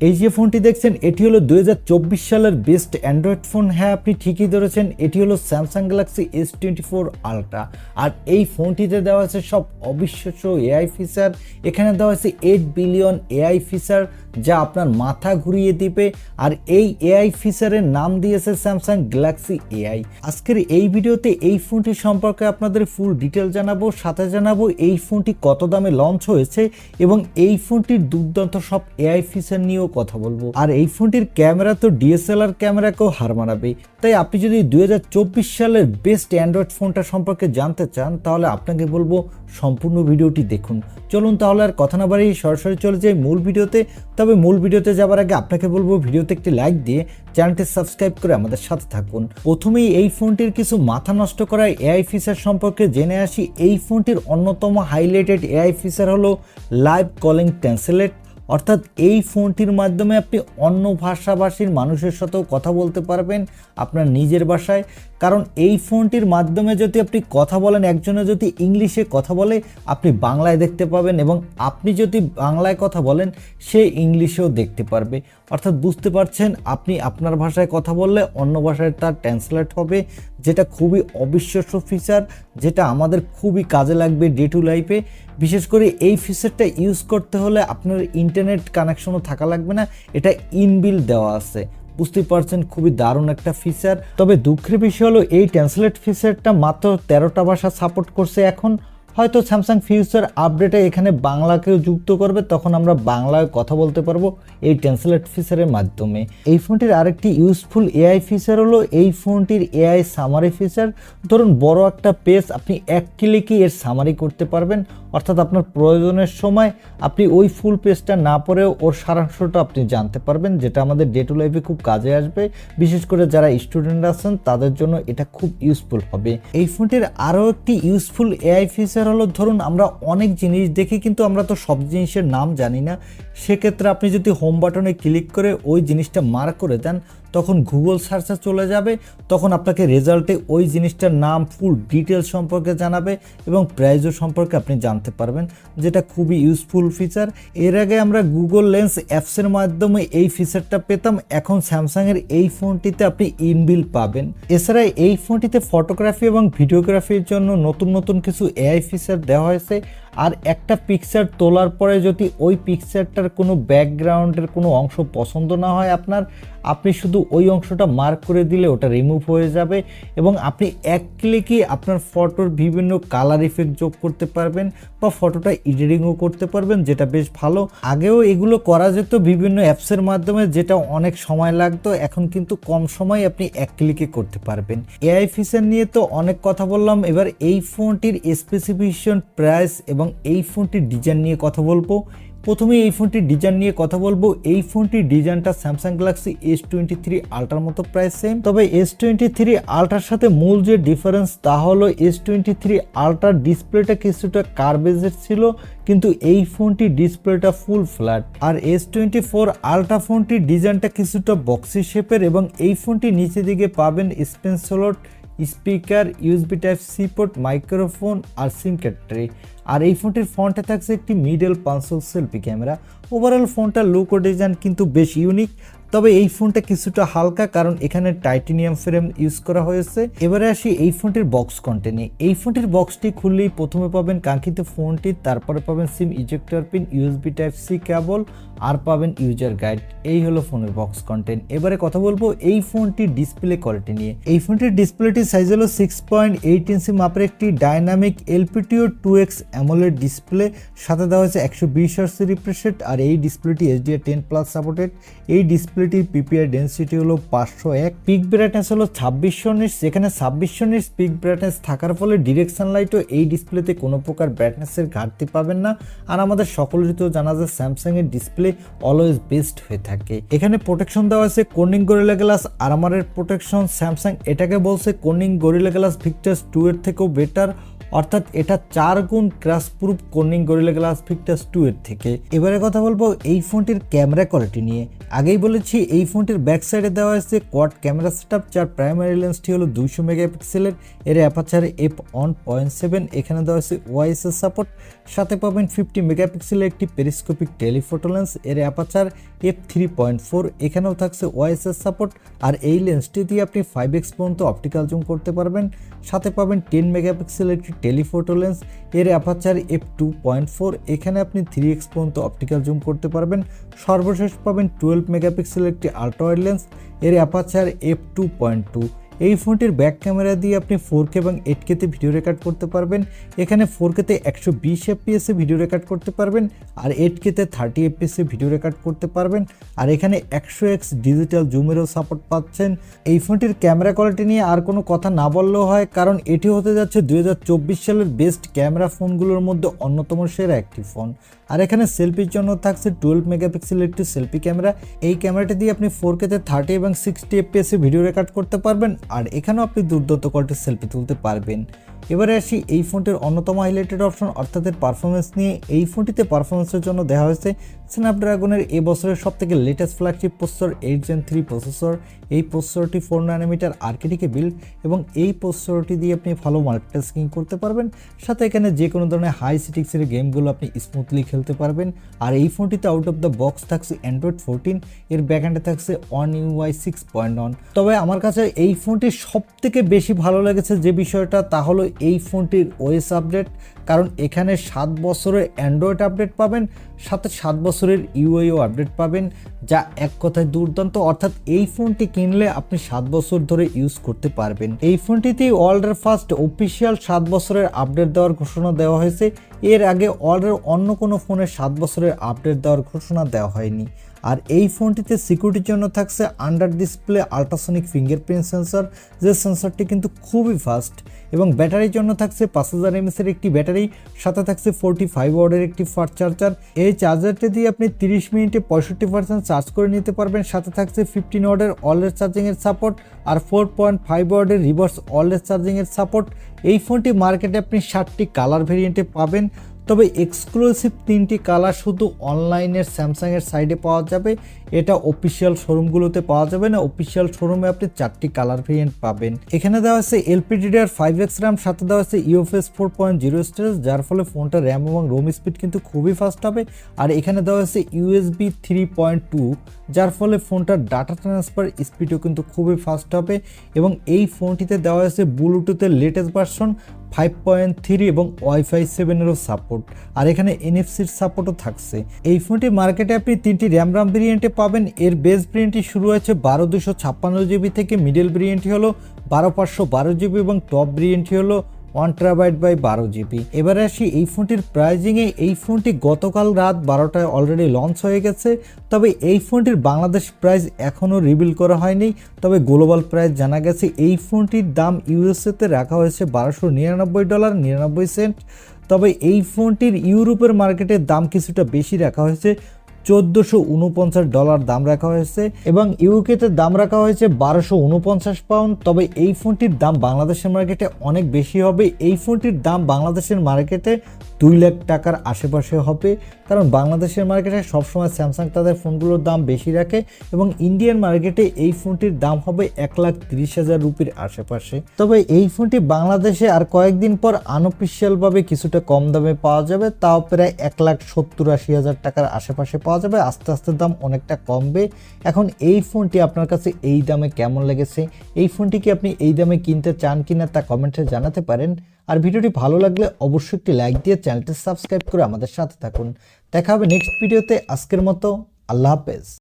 এই যে ফোনটি দেখছেন এটি হলো 2024 সালের বেস্ট অ্যান্ড্রয়েড ফোন। হ্যাঁ, আপনি ঠিকই ধরেছেন, এটি হলো স্যামসাং গ্যালাক্সি S24 আলট্রা। আর এই ফোনটিতে দেওয়া আছে সব অবিশ্বাস্য এআই ফিচার। এখানে দেওয়া আছে 8 বিলিয়ন এআই ফিচার, যা আপনার মাথা ঘুরিয়ে দিবে। আর এই এআই ফিচারের নাম দিয়েছে স্যামসাং গ্যালাক্সি এআই। আজকের এই ভিডিওতে এই ফোনটি সম্পর্কে আপনাদের ফুল ডিটেল জানাবো, সাথে জানাবো এই ফোনটি কত দামে লঞ্চ হয়েছে এবং এই ফোনটির দুর্দান্ত সব এআই ফিচার নিয়েও কথা বলবো। আর এই ফোনটির ক্যামেরা তো ডিএসএলআর ক্যামেরাকেও হার মানাবে। তাই আপনি যদি 2024 সালের বেস্ট অ্যান্ড্রয়েড ফোনটা সম্পর্কে জানতে চান তাহলে আপনাকে বলবো সম্পূর্ণ ভিডিওটি দেখুন। চলুন তাহলে আর কথা না বাড়িয়ে সরাসরি চলে যাই মূল ভিডিওতে। তবে মূল ভিডিওতে যাবার আগে আপনাকে বলবো ভিডিওতে একটি লাইক দিয়ে চ্যানেলটি সাবস্ক্রাইব করে আমাদের সাথে থাকুন। প্রথমেই এই ফোনটির কিছু মাথা নষ্ট করা এআই ফিচার সম্পর্কে জেনে আসি। এই ফোনটির অন্যতম হাইলাইটেড এআই ফিচার হলো লাইভ কলিং ট্রান্সলেট। অর্থাৎ এই ফোনটির মাধ্যমে আপনি অন্য ভাষাভাষীর মানুষের সাথেও কথা বলতে পারবেন আপনার নিজের ভাষায়। কারণ এই ফোনটির মাধ্যমে যদি আপনি কথা বলেন, একজনে যদি ইংলিশে কথা বলে আপনি বাংলায় দেখতে পাবেন, এবং আপনি যদি বাংলায় কথা বলেন সে ইংলিশেও দেখতে পারবে। অর্থাৎ বুঝতে পারছেন, আপনি আপনার ভাষায় কথা বললে অন্য ভাষায় তার ট্রান্সলেট হবে, যেটা খুবই অবিশ্বাস্য ফিচার, যেটা আমাদের খুবই কাজে লাগবে ডে টু লাইফে। বিশেষ করে এই ফিচারটা ইউজ করতে হলে আপনার ইন্টারনেট কানেকশনও থাকা লাগবে না, এটা ইনবিল্ট দেওয়া আছে। বুঝতে পারছেন, খুবই দারুণ একটা ফিচার। তবে দুঃখের বিষয় হলো এই ট্রান্সলেট ফিচারটা মাত্র 13টা ভাষা সাপোর্ট করছে এখন। হয়তো স্যামসাং ফিউচার আপডেটে এখানে বাংলাকেও যুক্ত করবে, তখন আমরা বাংলায় কথা বলতে পারবো এই ট্রান্সলেট ফিচারের মাধ্যমে। এই ফোনটির আরেকটি ইউজফুল এআই ফিচার হলো এই ফোনটির এআই সামারি ফিচার। ধরুন বড় একটা পেজ আপনি এক ক্লিকে এর সামারি করতে পারবেন। অর্থাৎ আপনার প্রয়োজনের সময় আপনি ওই ফুল পেজটা না পড়েও ওর সারাংশটা আপনি জানতে পারবেন, যেটা আমাদের ডে টু লাইফে খুব কাজে আসবে। বিশেষ করে যারা স্টুডেন্ট আছেন তাদের জন্য এটা খুব ইউজফুল হবে। এই ফোনটির আরও একটি ইউজফুল এআই ফিচার হলো, ধরুন আমরা অনেক জিনিস দেখি কিন্তু আমরা তো সব জিনিসের নাম জানি না। সেক্ষেত্রে আপনি যদি হোম বাটনে ক্লিক করে ওই জিনিসটা মার্ক করে দেন, তখন গুগল সার্চে চলে যাবে, তখন আপনাকে রেজাল্টে ওই জিনিসটার নাম ফুল ডিটেলস সম্পর্কে জানাবে এবং প্রাইসও সম্পর্কে আপনি জানতে পারবেন, যেটা খুবই ইউজফুল ফিচার। এর আগে আমরা গুগল লেন্স অ্যাপসের মাধ্যমে এই ফিচারটা পেতাম, এখন স্যামসাংয়ের এই ফোনটিতে আপনি ইনবিল্ট পাবেন। এছাড়া এই ফোনটিতে ফটোগ্রাফি এবং ভিডিওগ্রাফির জন্য নতুন নতুন কিছু এআই ফিচার দেওয়া হয়েছে। আর একটা পিকচার তোলার পরে যদি ওই পিকচারটার কোনো ব্যাকগ্রাউন্ডের কোনো অংশ পছন্দ না হয় আপনার, আপনি শুধু ওই অংশটা মার্ক করে দিলে ওটা রিমুভ হয়ে যাবে এবং আপনি এক ক্লিকে আপনার ফটোর বিভিন্ন কালার ইফেক্ট যোগ করতে পারবেন বা ফটোটা এডিটিংও করতে পারবেন, যেটা বেশ ভালো। আগেও এগুলো করা যেত বিভিন্ন অ্যাপসের মাধ্যমে, যেটা অনেক সময় লাগতো, এখন কিন্তু কম সময় আপনি এক ক্লিকে করতে পারবেন। এআই ফিচার নিয়ে তো অনেক কথা বললাম, এবার এই ফোনটির স্পেসিফিকেশন, প্রাইস এবং এই ফোনটির ডিজাইন নিয়ে কথা বলবো। প্রথমে এই ফোনটির ডিজাইন নিয়ে কথা বলবো। এই ফোনটির ডিজাইনটা স্যামসাং গ্যালাক্সি S23 আলট্রার মতো প্রায় সেম, তবে S23 আলট্রার সাথে মূল যে ডিফারেন্স তা হলো S23 আলট্রার ডিসপ্লেটা কিছুটা কার্ভেজের ছিল, কিন্তু এই ফোনটির ডিসপ্লেটা ফুল ফ্ল্যাট। আর S24 আলট্রা ফোনটির ডিজাইনটা কিছুটা বক্সি শেপের এবং এই ফোনটির নিচে দিকে পাবেন S Pen slot, speaker, USB type C port, microphone আর সিম কার্ড ট্রে। আর এই ফোনটির ফ্রন্টে থাকছে একটি মিডল পাঁচশো সেলফি ক্যামেরা। ওভারঅল ফোনটার লুক ও ডিজাইন কিন্তু বেশ ইউনিক, তবে এই ফোনটা কিছুটা হালকা কারণ এখানে টাইটানিয়াম ফ্রেম ইউজ করা হয়েছে। এবারে আসি এই ফোনটির বক্স কন্টেন্টে। এই ফোনটির বক্সটি খুললেই প্রথমে পাবেন কাঙ্ক্ষিত ফোনটি, তারপরে পাবেন SIM ejector pin, USB type C cable আর পাবেন ইউজার গাইড। এই হলো ফোনের বক্স কন্টেন্ট। এবারে কথা বলবো এই ফোনটির ডিসপ্লে কোয়ালিটি নিয়ে। এই ফোনটির ডিসপ্লেটির সাইজ হলো 6.8 ইঞ্চি মাপের একটি dynamic LPTO 2X AMOLED display, সাথে দেওয়া হয়েছে 120 Hz রিফ্রেশ রেট। আর এই ডিসপ্লেটি HDR10+ সাপোর্টেড। এই ডিসপ্লেটির PPI ডেন্সিটি হলো 501, পিক ব্রাইটনেস হলো 2600 নিটস। যেখানে 2600 নিটস পিক ব্রাইটনেস থাকার ফলে ডিরেকশন লাইটও এই ডিসপ্লেতে কোনো প্রকার ব্রাইটনেসের ঘাটতি পাবেন না। আর আমাদের সকলেরই তো জানা যায় স্যামসাং এর ডিসপ্লে অলওয়েজ বেস্ট হয়ে থাকে। এখানে প্রোটেকশন দেওয়া আছে কর্নিং গরিলা গ্লাস আর্মারের প্রোটেকশন। স্যামসাং এটাকে বলছে কর্নিং গরিলা গ্লাস ভিক্টাস 2 এর থেকেও বেটার, অর্থাৎ এটা 4 গুণ crash proof Corning Gorilla glass Victus 2 এর থেকে। এবারে কথা বলবো এই ফোনটির ক্যামেরা কোয়ালিটি নিয়ে। আগেই বলেছি এই ফোনটির ব্যাক সাইডে দেওয়া হয়েছে কোয়াড ক্যামেরা সেটআপ, যার প্রাইমারি লেন্সটি হলো 200 মেগাপিক্সেলের, এর অ্যাপারচার f1.7। এখানে দেওয়া হয়েছে ওআইএস সাপোর্ট, সাথে পাবেন 50 মেগাপিক্সেলের একটি পেরিস্কোপিক টেলিফোটো লেন্স, এর অ্যাপারচার f3.4, এখানেও থাকছে ওআইএসএস সাপোর্ট। আর এই লেন্সটি দিয়ে আপনি 5x পর্যন্ত অপটিক্যাল জুম করতে পারবেন। সাথে পাবেন 10 মেগাপিক্সেল একটি টেলিফোটো লেন্স, এর অ্যাপারচার f2.4, এখানে আপনি 3x পর্যন্ত অপটিক্যাল জুম করতে পারবেন। সর্বশেষ পাবেন 12 মেগাপিক্সেল একটি আল্ট্রা ওয়াইড লেন্স, এর অ্যাপারচার f2.2। এই ফোনটির ব্যাক ক্যামেরা দিয়ে আপনি 4K এবং 8K তে ভিডিও রেকর্ড করতে পারবেন। এখানে 4K তে 120 FPS এ ভিডিও রেকর্ড করতে পারবেন, আর 8K তে 30 FPS এ ভিডিও রেকর্ড করতে পারবেন। আর এখানে 100x ডিজিটাল জুমেরও সাপোর্ট পাচ্ছেন। এই ফোনটির ক্যামেরা কোয়ালিটি নিয়ে আর কোনো কথা না বললেও হয়, কারণ এটি হতে যাচ্ছে 2024 সালের বেস্ট ক্যামেরা ফোনগুলোর মধ্যে অন্যতম সেরা একটি ফোন। আর এখানে সেলফির জন্য থাকছে 12 মেগাপিক্সেল একটি সেলফি ক্যামেরা। এই ক্যামেরাটি দিয়ে আপনি 4K তে 30 এবং 60 FPS এ ভিডিও রেকর্ড করতে পারবেন, আর এখানেও আপনি দুর্দান্ত কোয়ালিটির সেলফি তুলতে পারবেন। এবারে আসি এই ফোনটির অন্যতম হাইলাইটেড অপশন অর্থাৎ এর পারফরমেন্স নিয়ে। এই ফোনটিতে পারফরমেন্সের জন্য দেওয়া হয়েছে স্ন্যাপড্রাগনের এই বছরের সবথেকে latest flagship processor 8 Gen 3 processor. এই প্রসেসরটি 4 ন্যানোমিটার আর্কিটেকে বিল্ড, এবং এই প্রসেসরটি দিয়ে আপনি ভালো মাল্টিটাস্কিং করতে পারবেন। সাথে এখানে যে কোনো ধরনের হাই সিটিক্সের গেমগুলো আপনি স্মুথলি খেলতে পারবেন। আর এই ফোনটিতে আউট অফ দ্য বক্স থাকছে অ্যান্ড্রয়েড 14, এর ব্যাকএন্ডে থাকছে One UI 6.1। তবে আমার কাছে এই ফোনটি সবথেকে বেশি ভালো লেগেছে যে বিষয়টা, তা হলো এই ফোনটির ওএস আপডেট। কারণ এখানে 7 বছরের অ্যান্ড্রয়েড আপডেট পাবেন, সাথে 7 বছরের ইউআইও আপডেট পাবেন, যা এক কথায় দুর্দান্ত। অর্থাৎ এই ফোনটি কিনলে আপনি 7 বছর ধরে ইউজ করতে পারবেন। এই ফোনটিতে ওয়ার্ল্ডের ফার্স্ট অফিসিয়াল 7 বছরের আপডেট দেওয়ার ঘোষণা দেওয়া হয়েছে। এর আগে ওয়ার্ল্ডের অন্য কোনো ফোনে 7 বছরের আপডেট দেওয়ার ঘোষণা দেওয়া হয়নি। আর এই ফোনটিতে সিকিউরিটির জন্য থাকছে under display ultrasonic fingerprint sensor, যে সেন্সরটি কিন্তু খুবই ফাস্ট। এবং ব্যাটারির জন্য থাকছে 5000 mAh এর একটি ব্যাটারি, সাথে থাকছে 45 ওয়াটের একটি ফাস্ট চার্জার। এই চার্জারটি দিয়ে আপনি 30 মিনিটে 65% চার্জ করে নিতে পারবেন। সাথে থাকছে 15 ওয়াটের অলওয়েজ চার্জিংয়ের সাপোর্ট, আর 4.5 ওয়াটের রিভার্স অলওয়েজ চার্জিংয়ের সাপোর্ট। এই ফোনটি মার্কেটে আপনি 7টি কালার ভেরিয়েন্টে পাবেন, তবে এক্সক্লুসিভ 3টি কালার শুধু অনলাইনের স্যামসাংয়ের সাইডে পাওয়া যাবে। এটা অফিসিয়াল শোরুমগুলোতে পাওয়া যাবে না। অফিসিয়াল শোরুমে আপনি 4টি কালার ভেরিয়েন্ট পাবেন। এখানে দেওয়া আছে LPDDR5X RAM, সাথে দেওয়া আছে UFS 4.0 স্টোরেজ, যার ফলে ফোনটা র্যাম এবং রোম স্পিড কিন্তু খুবই ফাস্ট হবে। আর এখানে দেওয়া আছে USB 3.2, যার ফলে ফোনটার ডাটা ট্রান্সফার স্পিডও কিন্তু খুবই ফাস্ট হবে। এবং এই ফোনটিতে দেওয়া আছে ব্লুটুথের লেটেস্ট ভার্সন 5.3 এবং Wi-Fi 7-এরও সাপোর্ট, আর এখানে NFC-র সাপোর্টও থাকছে। এই ফোনটি মার্কেটে আপনি 3টি RAM ভেরিয়েন্টে পাবেন। এর বেস ভেরিয়েন্টটি শুরু হয়েছে 12256 GB থেকে, মিডল ভেরিয়েন্টটি হলো 12512 GB এবং টপ ভেরিয়েন্টটি হলো 1TB/12 GB। এবারে আসি এই ফোনটির প্রাইজিংয়ে। এই ফোনটি গতকাল রাত 12টায় অলরেডি লঞ্চ হয়ে গেছে, তবে এই ফোনটির বাংলাদেশ প্রাইস এখনও রিভিল করা হয়নি। তবে গ্লোবাল প্রাইস জানা গেছে। এই ফোনটির দাম ইউএসএতে রাখা হয়েছে $1299.99। তবে এই ফোনটির ইউরোপের মার্কেটের দাম কিছুটা বেশি রাখা হয়েছে, $1449 দাম রাখা হয়েছে, এবং ইউকেতে দাম রাখা হয়েছে 1249 পাউন্ড। তবে এই ফোনটির দাম বাংলাদেশের মার্কেটে অনেক বেশি হবে। এই ফোনটির দাম বাংলাদেশের মার্কেটে 2 লাখ টাকার আশেপাশে হবে, কারণ বাংলাদেশের মার্কেটে সবসময় স্যামসাং তাদের ফোনগুলোর দাম বেশি রাখে, এবং ইন্ডিয়ান মার্কেটে এই ফোনটির দাম হবে 1,30,000 রুপির আশেপাশে। তবে এই ফোনটি বাংলাদেশে আর কয়েকদিন পর আনঅফিসিয়ালভাবে কিছুটা কম দামে পাওয়া যাবে, তাও প্রায় 1,70,000-80,000 টাকার আশেপাশে পাওয়া যাবে। আস্তে আস্তে দাম অনেকটা কমবে। এখন এই ফোনটি আপনার কাছে এই দামে কেমন লেগেছে? এই ফোনটি কি আপনি এই দামে কিনতে চান কিনা তা কমেন্টে জানাতে পারেন। আর ভিডিওটি ভালো লাগলে অবশ্যই একটি লাইক দিয়ে চ্যানেলটি সাবস্ক্রাইব করে আমাদের সাথে থাকুন। দেখা হবে নেক্সট ভিডিওতে। আজকের মতো আল্লাহ হাফেজ।